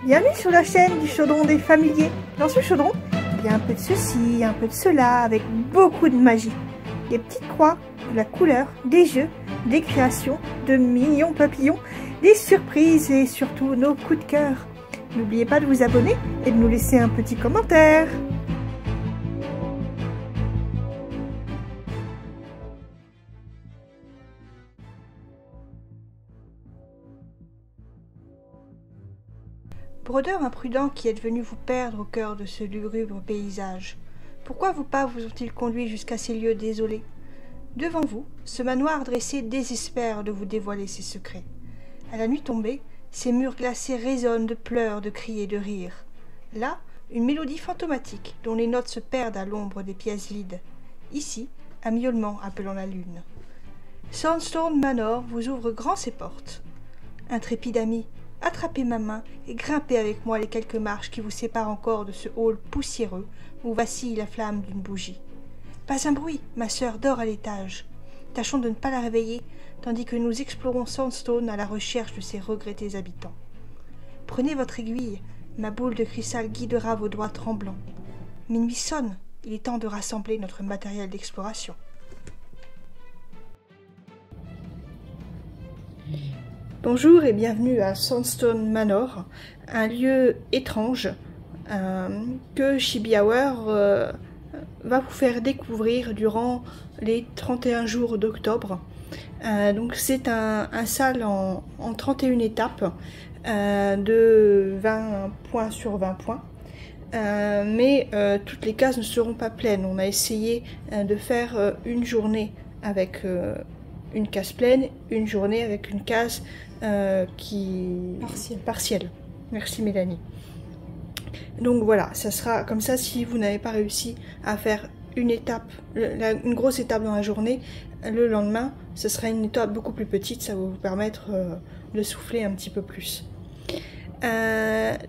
Bienvenue sur la chaîne du chaudron des familiers. Dans ce chaudron, il y a un peu de ceci, un peu de cela, avec beaucoup de magie. Des petites croix, de la couleur, des jeux, des créations, de mignons papillons, des surprises et surtout nos coups de cœur. N'oubliez pas de vous abonner et de nous laisser un petit commentaire. Brodeur imprudent qui êtes venu vous perdre au cœur de ce lugubre paysage, pourquoi vos pas vous ont-ils conduit jusqu'à ces lieux désolés? Devant vous, ce manoir dressé désespère de vous dévoiler ses secrets. À la nuit tombée, ces murs glacés résonnent de pleurs, de cris et de rires. Là, une mélodie fantomatique dont les notes se perdent à l'ombre des pièces vides. Ici, un miaulement appelant la lune. Sandstone Manor vous ouvre grand ses portes. Intrépide ami, attrapez ma main et grimpez avec moi les quelques marches qui vous séparent encore de ce hall poussiéreux où vacille la flamme d'une bougie. Pas un bruit, ma sœur dort à l'étage. Tâchons de ne pas la réveiller, tandis que nous explorons Sandstone à la recherche de ses regrettés habitants. Prenez votre aiguille, ma boule de cristal guidera vos doigts tremblants. Minuit sonne, il est temps de rassembler notre matériel d'exploration. Bonjour et bienvenue à Sandstone Manor, un lieu étrange que Chibi Hour va vous faire découvrir durant les 31 jours d'octobre. Donc c'est un salle en 31 étapes de 20 points sur 20 points. Mais toutes les cases ne seront pas pleines. On a essayé de faire une journée avec une case pleine, une journée avec une case partielle. Merci Mélanie. Donc voilà, ça sera comme ça. Si vous n'avez pas réussi à faire une étape, une grosse étape dans la journée, le lendemain, ce sera une étape beaucoup plus petite. Ça va vous permettre de souffler un petit peu plus.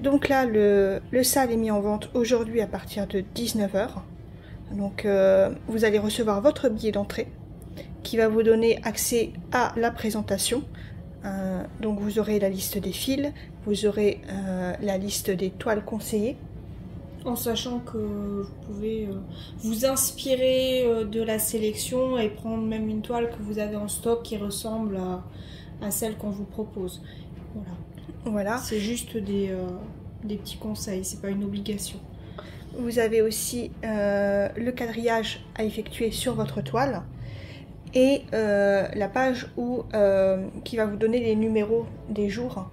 Donc là, le salle est mis en vente aujourd'hui à partir de 19 h. Donc vous allez recevoir votre billet d'entrée qui va vous donner accès à la présentation. Donc vous aurez la liste des fils, vous aurez la liste des toiles conseillées. En sachant que vous pouvez vous inspirer de la sélection et prendre même une toile que vous avez en stock qui ressemble à celle qu'on vous propose. Voilà. C'est juste des petits conseils, c'est pas une obligation. Vous avez aussi le quadrillage à effectuer sur votre toile. Et la page qui va vous donner les numéros des jours.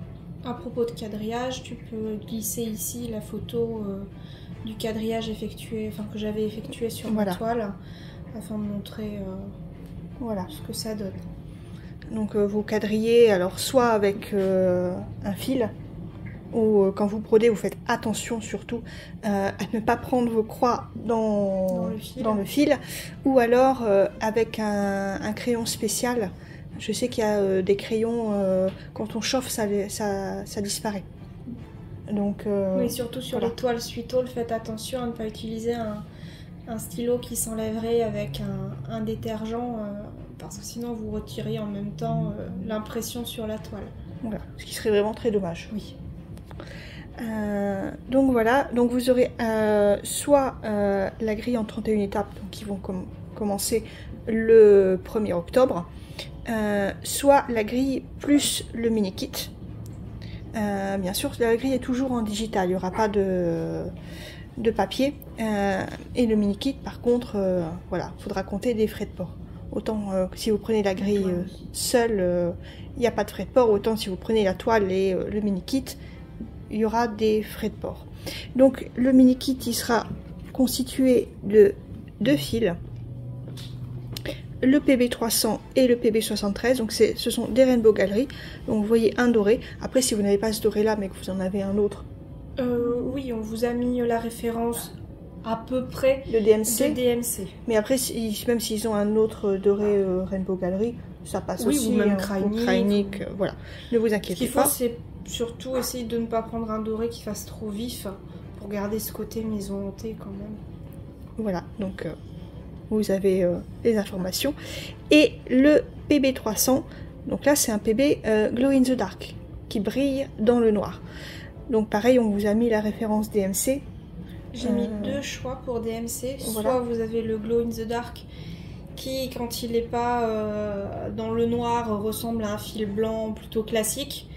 À propos de quadrillage, tu peux glisser ici la photo du quadrillage effectué, que j'avais effectué sur ma toile, afin de montrer ce que ça donne. Donc vous quadrillez alors soit avec un fil, ou quand vous brodez, vous faites attention surtout à ne pas prendre vos croix dans le fil, ou alors avec un crayon spécial. Je sais qu'il y a des crayons, quand on chauffe, ça disparaît. Donc, oui, surtout sur les toiles suitol, faites attention à ne pas utiliser un stylo qui s'enlèverait avec un détergent, parce que sinon vous retirez en même temps l'impression sur la toile. Voilà, ce qui serait vraiment très dommage. Oui. Donc voilà, donc vous aurez soit la grille en 31 étapes qui vont commencer le 1er octobre, soit la grille plus le mini kit. Bien sûr, la grille est toujours en digital, il n'y aura pas de papier, et le mini kit par contre, voilà, il faudra compter des frais de port. Autant que si vous prenez la grille seule, il n'y a pas de frais de port, autant si vous prenez la toile et le mini kit, il y aura des frais de port. Donc le mini kit il sera constitué de 2 fils, le PB300 et le PB73. Donc ce sont des Rainbow Gallery. Donc vous voyez un doré. Après si vous n'avez pas ce doré là mais que vous en avez un autre, oui, on vous a mis la référence à peu près de DMC. Mais après même s'ils ont un autre doré Rainbow Gallery, ça passe aussi. Ou même Krainik, voilà. Ne vous inquiétez pas. C'est surtout essayer de ne pas prendre un doré qui fasse trop vif pour garder ce côté maison hantée quand même. Voilà, donc vous avez les informations. Et le PB300, donc là c'est un PB Glow in the Dark qui brille dans le noir. Donc pareil, on vous a mis la référence DMC. J'ai mis deux choix pour DMC. Voilà. Soit vous avez le Glow in the Dark qui, quand il n'est pas dans le noir, ressemble à un fil blanc plutôt classique.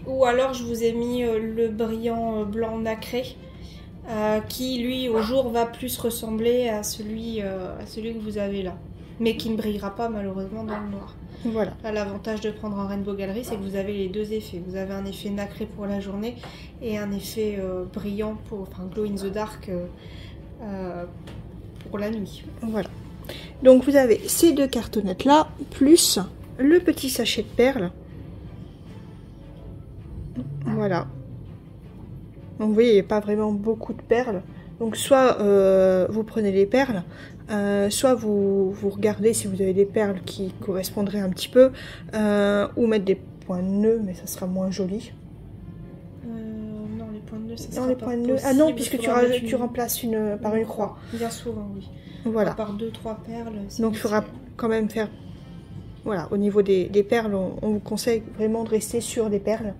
Ou alors je vous ai mis le brillant blanc nacré qui, lui, au jour, va plus ressembler à celui que vous avez là. Mais qui ne brillera pas malheureusement dans le noir. Voilà. Là, l'avantage de prendre un Rainbow Gallery, c'est que vous avez les deux effets. Vous avez un effet nacré pour la journée et un effet brillant, enfin glow in the dark pour la nuit. Voilà. Donc vous avez ces deux cartonnettes là, plus le petit sachet de perles. Voilà. Donc vous voyez, il n'y a pas vraiment beaucoup de perles. Donc soit vous prenez les perles, soit vous regardez si vous avez des perles qui correspondraient un petit peu, ou mettre des points de nœud, mais ça sera moins joli. Non, les points de nœud, ça Non, sera les pas points de nœud. possible. Ah non, puisque tu remplaces par une croix. Bien souvent, oui. Voilà. Par 2-3 perles. Donc il faudra quand même faire... Voilà, au niveau des perles, on vous conseille vraiment de rester sur des perles.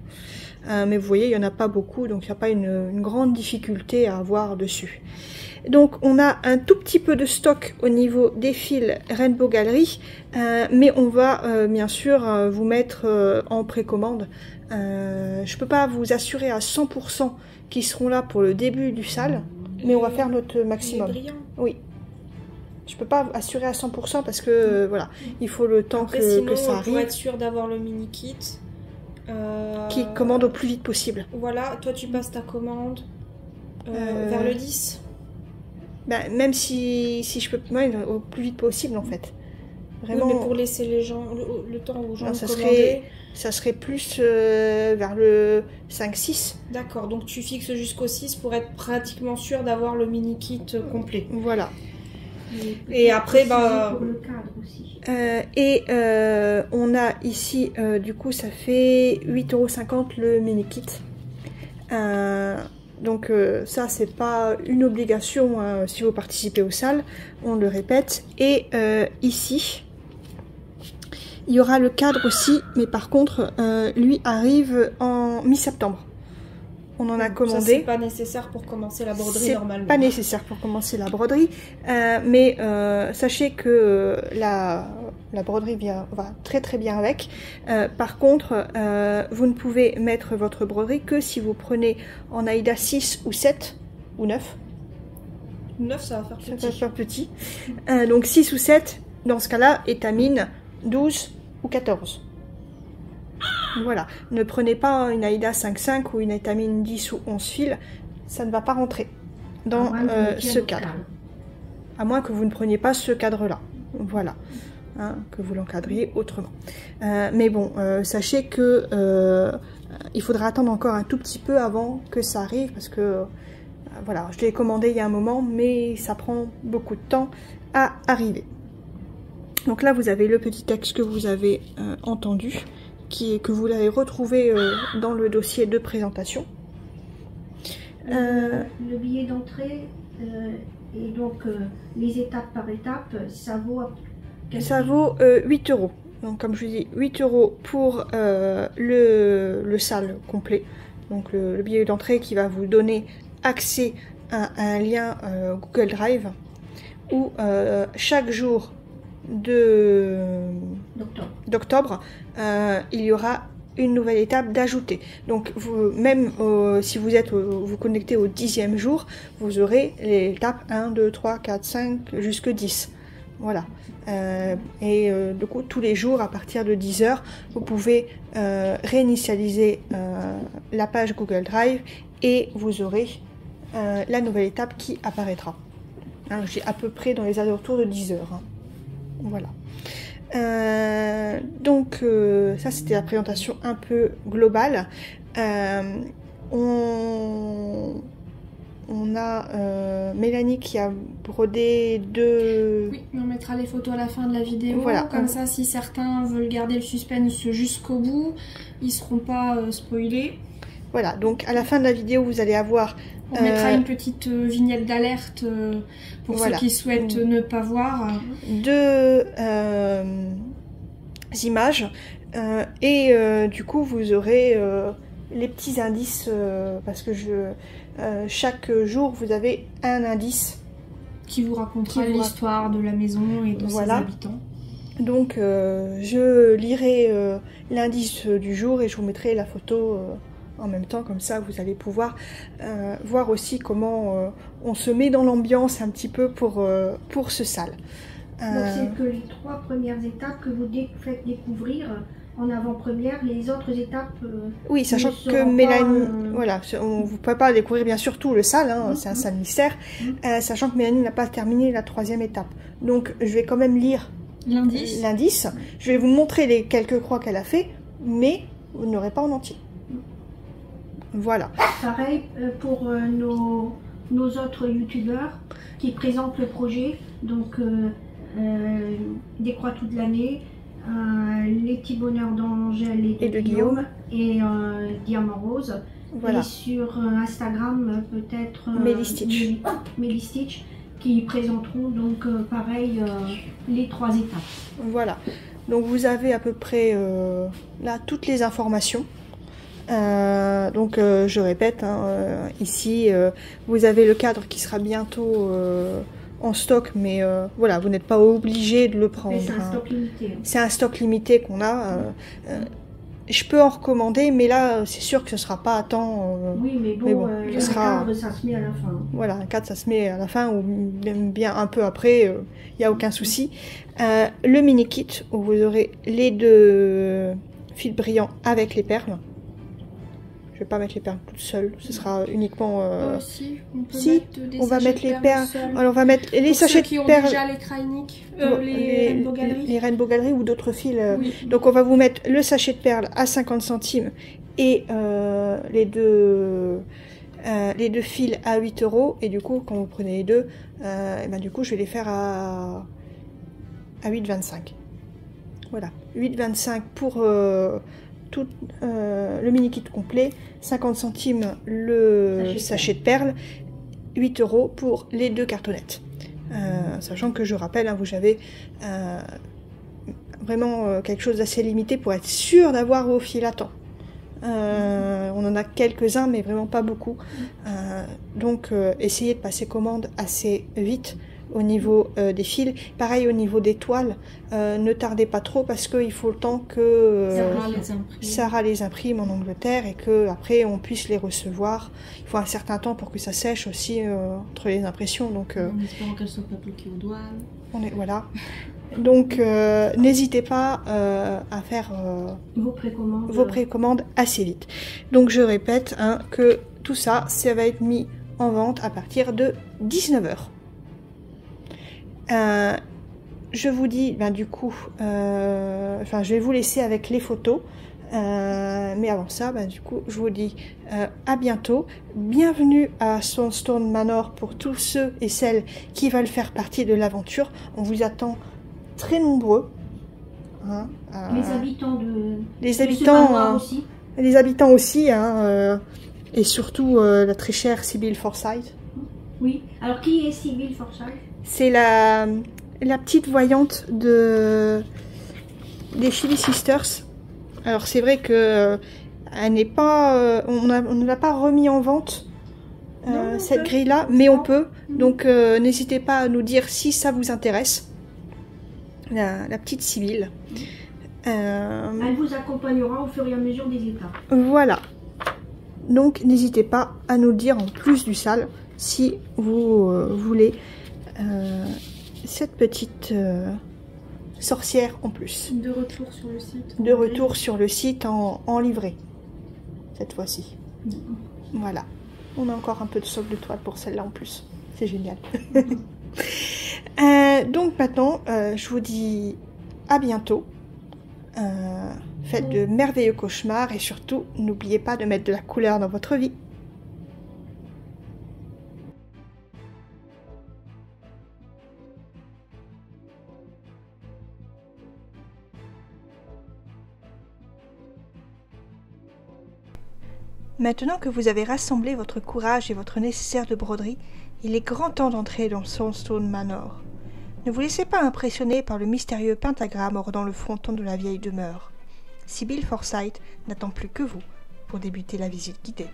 Mais vous voyez, il n'y en a pas beaucoup, donc il n'y a pas une grande difficulté à avoir dessus. Donc on a un tout petit peu de stock au niveau des fils Rainbow Gallery, mais on va bien sûr vous mettre en précommande. Je ne peux pas vous assurer à 100% qu'ils seront là pour le début du sale, mais on va faire notre maximum. Oui. Je peux pas assurer à 100% parce que voilà, il faut le temps que ça arrive. Pour être sûr d'avoir le mini kit. Qui commande au plus vite possible. Voilà, toi tu passes ta commande vers le 10. Ben, même si je peux, ouais, au plus vite possible en fait. Vraiment. Oui, mais pour laisser les gens le temps aux gens non, de ça commander. serait plus vers le 5-6. D'accord, donc tu fixes jusqu'au 6 pour être pratiquement sûr d'avoir le mini kit complet. Voilà. Et après, bah. Pour le cadre aussi. On a ici, du coup, ça fait 8,50 € le mini kit. Donc, ça, c'est pas une obligation si vous participez aux salles, on le répète. Et ici, il y aura le cadre aussi, mais par contre, lui arrive en mi-septembre. On en a commandé. Ça, c'est pas nécessaire pour commencer la broderie normalement. C'est pas nécessaire pour commencer la broderie, mais sachez que la broderie va très très bien avec. Par contre, vous ne pouvez mettre votre broderie que si vous prenez en Aïda 6 ou 7 ou 9. 9, ça va faire petit. Ça va faire petit. Donc 6 ou 7, dans ce cas-là, étamine 12 ou 14. Voilà, ne prenez pas une Aïda 5,5 ou une étamine 10 ou 11 fils, ça ne va pas rentrer dans ce cadre. À moins que vous ne preniez pas ce cadre-là. Voilà, hein, que vous l'encadriez autrement. Mais bon, sachez que il faudra attendre encore un tout petit peu avant que ça arrive, parce que voilà, je l'ai commandé il y a un moment, mais ça prend beaucoup de temps à arriver. Donc là, vous avez le petit texte que vous avez entendu, que vous l'avez retrouvé dans le dossier de présentation. Le billet d'entrée et donc les étapes par étape, ça vaut 8 €. Donc comme je vous dis, 8 € pour le sale complet. Donc le billet d'entrée qui va vous donner accès à un lien Google Drive où chaque jour d'octobre, il y aura une nouvelle étape d'ajouter. Donc même si vous connectez au 10e jour, vous aurez les étapes 1, 2, 3, 4, 5 jusque 10. Voilà. Du coup, tous les jours, à partir de 10 h, vous pouvez réinitialiser la page Google Drive et vous aurez la nouvelle étape qui apparaîtra. Hein, j'ai à peu près dans les alentours de 10 h. Hein. Voilà. Donc ça c'était la présentation un peu globale. On a Mélanie qui a brodé deux... Oui, on mettra les photos à la fin de la vidéo. Voilà. Comme ça, si certains veulent garder le suspense jusqu'au bout, ils seront pas spoilés. Voilà, donc à la fin de la vidéo, vous allez avoir... On mettra une petite vignette d'alerte pour ceux qui souhaitent ne pas voir. Deux images Du coup, vous aurez les petits indices, parce que chaque jour, vous avez un indice. Qui vous racontera l'histoire de la maison et de ses habitants. Donc, je lirai l'indice du jour et je vous mettrai la photo en même temps, comme ça vous allez pouvoir voir aussi comment on se met dans l'ambiance un petit peu pour ce sal. Donc c'est que les 3 premières étapes que vous faites découvrir en avant-première, les autres étapes... oui, sachant que Mélanie... Voilà, on ne vous peut pas découvrir bien sûr tout le sal, hein, c'est un sal mystère, sachant que Mélanie n'a pas terminé la 3e étape. Donc je vais quand même lire l'indice. Je vais vous montrer les quelques croix qu'elle a fait, mais vous n'aurez pas en entier. Voilà. Pareil pour nos autres youtubeurs qui présentent le projet, donc des croix toute l'année, les petits bonheurs d'Angèle et de Guillaume et Diamant Rose. Voilà. Et sur Instagram peut-être Mélistitch qui présenteront donc pareil les 3 étapes. Voilà, donc vous avez à peu près là toutes les informations. Donc je répète, hein, ici vous avez le cadre qui sera bientôt en stock, mais voilà, vous n'êtes pas obligé de le prendre. C'est un stock limité. C'est un stock limité qu'on a. Je peux en recommander, mais là c'est sûr que ce ne sera pas à temps. Oui, mais bon, un cadre ça se met à la fin. Voilà, un cadre ça se met à la fin, ou même bien un peu après, il n'y a aucun souci. Le mini kit où vous aurez les 2 fils brillants avec les perles. Je vais pas mettre les perles toutes seules, ce sera uniquement... Si, on peut mettre des on va mettre les perles. Seules. Alors on va mettre les sachets de perles. Qui ont déjà les Krainic, les Rainbow Gallery ou d'autres fils. Oui. Donc on va vous mettre le sachet de perles à 50 centimes et les deux fils à 8 €. Et du coup, quand vous prenez les deux, et ben du coup je vais les faire à 8,25. Voilà, 8,25 pour... tout le mini kit complet, 50 centimes le sachet de perles, 8 € pour les 2 cartonnettes. Sachant que je rappelle, hein, vous avez vraiment quelque chose d'assez limité pour être sûr d'avoir vos fils à temps. On en a quelques-uns, mais vraiment pas beaucoup. Donc essayez de passer commande assez vite au niveau des fils. Pareil au niveau des toiles, ne tardez pas trop parce qu'il faut le temps que Sarah les imprime en Angleterre et que après on puisse les recevoir. Il faut un certain temps pour que ça sèche aussi entre les impressions. Donc, en espérant qu'elles ne soient pas bloquées aux douanes. Voilà. Donc n'hésitez pas à faire vos précommandes assez vite. Donc je répète, hein, que tout ça, ça va être mis en vente à partir de 19 h. Je vous dis, ben, du coup, je vais vous laisser avec les photos, mais avant ça, ben, du coup, je vous dis à bientôt. Bienvenue à Sandstone Manor pour tous ceux et celles qui veulent faire partie de l'aventure. On vous attend très nombreux. Hein, les habitants aussi. Les habitants aussi, hein, et surtout la très chère Sybil Forsyth. Oui, alors qui est Sybil Forsyth? C'est la petite voyante des Chili Sisters. Alors c'est vrai que elle n'est pas, on ne l'a pas remis en vente cette grille là, mais on peut. Donc n'hésitez pas à nous dire si ça vous intéresse. La petite Sybil. Elle vous accompagnera au fur et à mesure des étapes. Voilà. Donc n'hésitez pas à nous dire en plus du sale si vous voulez cette petite sorcière en plus. De retour sur le site. De retour sur le site en livret. Cette fois-ci. Voilà. On a encore un peu de socle de toile pour celle-là en plus. C'est génial. Donc maintenant, je vous dis à bientôt. Faites de merveilleux cauchemars et surtout, n'oubliez pas de mettre de la couleur dans votre vie. Maintenant que vous avez rassemblé votre courage et votre nécessaire de broderie, il est grand temps d'entrer dans Sandstone Manor. Ne vous laissez pas impressionner par le mystérieux pentagramme ornant le fronton de la vieille demeure. Sybil Forsyth n'attend plus que vous pour débuter la visite guidée.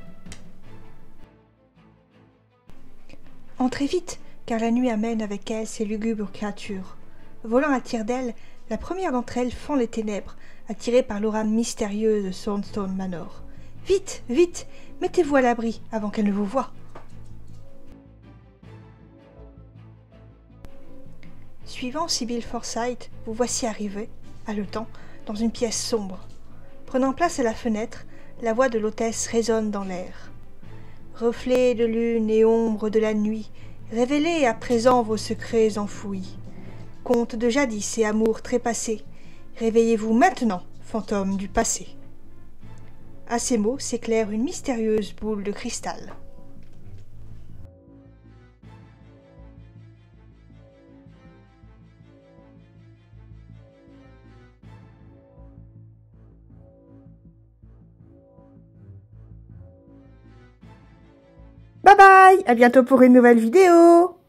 Entrez vite, car la nuit amène avec elle ces lugubres créatures. Volant à tire-d'aile, la première d'entre elles fend les ténèbres, attirée par l'aura mystérieuse de Thornstone Manor. Vite, vite, mettez-vous à l'abri avant qu'elle ne vous voie. Suivant Sybil Forsyth, vous voici arrivé, haletant, dans une pièce sombre. Prenant place à la fenêtre, la voix de l'hôtesse résonne dans l'air. Reflets de lune et ombre de la nuit, révélez à présent vos secrets enfouis. Contes de jadis et amours trépassés, réveillez-vous maintenant, fantômes du passé. À ces mots s'éclaire une mystérieuse boule de cristal. Bye bye, à bientôt pour une nouvelle vidéo.